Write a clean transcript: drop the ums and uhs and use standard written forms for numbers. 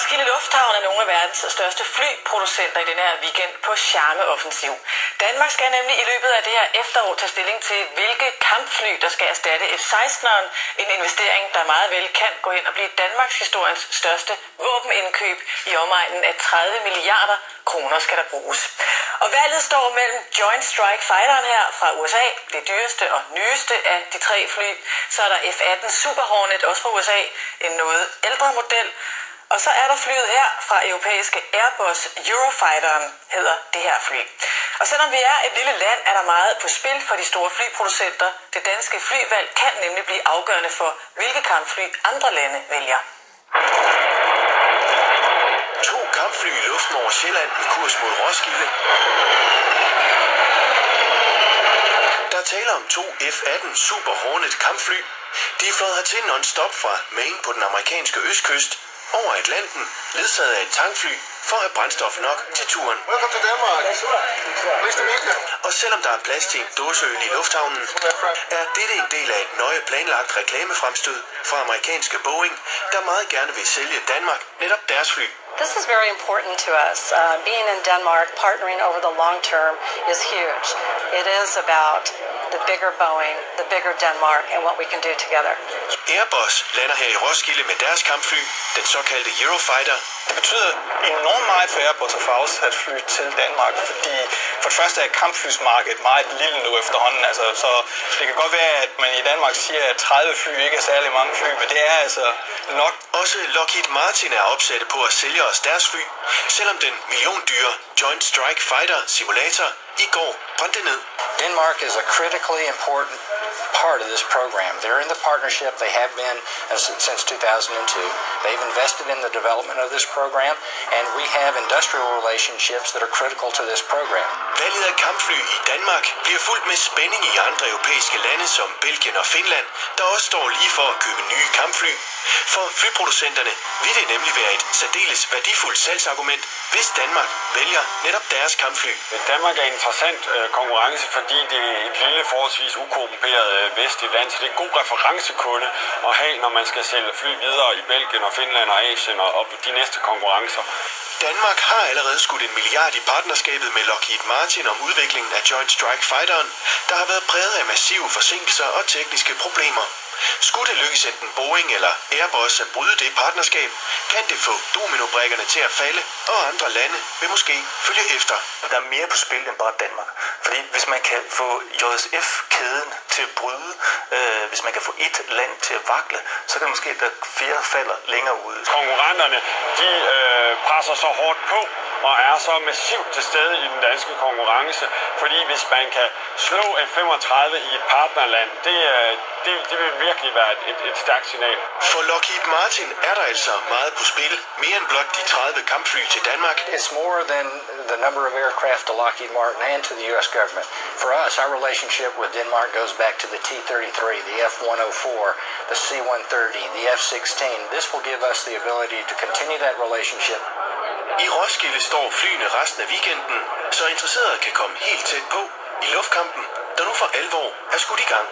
Roskilde Lufthavn er nogle af verdens største flyproducenter i den her weekend på charmeoffensiv. Danmark skal nemlig i løbet af det her efterår tage stilling til, hvilke kampfly, der skal erstatte F-16'eren. En investering, der meget vel kan gå ind og blive Danmarks historiens største våbenindkøb. I omegnen af 30 milliarder kroner skal der bruges. Og valget står mellem Joint Strike Fighteren her fra USA, det dyreste og nyeste af de 3 fly. Så er der F-18 Super Hornet, også fra USA, en noget ældre model. Og så er der flyet her fra europæiske Airbus Eurofighteren, hedder det her fly. Og selvom vi er et lille land, er der meget på spil for de store flyproducenter. Det danske flyvalg kan nemlig blive afgørende for, hvilke kampfly andre lande vælger. 2 kampfly i luften over Sjælland med kurs mod Roskilde. Der taler om 2 F-18 Super Hornet kampfly. De er fløjet hertil non-stop fra Maine på den amerikanske østkyst, over Atlanten, ledsaget af et tankfly, for at have brændstof nok til turen. Og selvom der er plads til en dåseøl i lufthavnen, er dette en del af et nøje planlagt reklamefremstød fra amerikanske Boeing, der meget gerne vil sælge Danmark netop deres fly. This is very important to us. Being in Denmark, partnering over the long term is huge. It is about the bigger Boeing, the bigger Denmark, and what we can do together. Airbus lander her i Roskilde med deres kampfly, den såkaldte Eurofighter. Det betyder enormt meget for Airbus at få afsat fly til Danmark, fordi for det første er kampflysmarkedet meget lille nu efterhånden. Så det kan godt være, at man i Danmark siger, at 30 fly ikke er særlig mange fly, men det er altså nok. Også Lockheed Martin er opsatte på at sælge os deres fly, selvom den milliondyre Joint Strike Fighter simulator i går brændte ned. Denmark is a critically important part of this program. They're in the partnership. They have been since 2002. They've invested in the development of this program, and we have industrial relationships that are critical to this program. Valget af kampfly i Danmark bliver fuldt med spænding i andre europæiske lande som Belgien og Finland, der også står lige for at købe nye kampfly. For flyproducenterne vil det nemlig være et særdeles værdifuldt salgsargument, hvis Danmark vælger netop deres kampfly. Danmark er en interessant konkurrence, fordi det er et lille forholdsvis ukorrumperet vestligt land, så det er en god referencekunde at have, når man skal sælge fly videre i Belgien og Finland og Asien og de næste konkurrencer. Danmark har allerede skudt 1 milliard i partnerskabet med Lockheed Martin om udviklingen af Joint Strike Fighteren, der har været præget af massive forsinkelser og tekniske problemer. Skulle det lykkes enten Boeing eller Airbus at bryde det partnerskab, kan det få dominobrikkerne til at falde, og andre lande vil måske følge efter. Der er mere på spil end bare Danmark. Fordi hvis man kan få JSF-kæden til at bryde, hvis man kan få et land til at vakle, så kan måske der flere falder længere ude. Konkurrenterne, de presser så hårdt på og er så massivt til stede i den danske konkurrence, fordi hvis man kan slå F-35 i et partnerland, det vil virkelig være et stærkt signal. For Lockheed Martin er der altså meget på spil, mere end blot de 30 kampfly til Danmark. It's more than the number of aircraft to Lockheed Martin and to the U.S. government. For us, our relationship with Denmark goes back to the T-33, the F-104, the C-130, the F-16. This will give us the ability to continue that relationship. I Roskilde står flyene resten af weekenden, så interesserede kan komme helt tæt på i luftkampen, der nu for alvor er skudt i gang.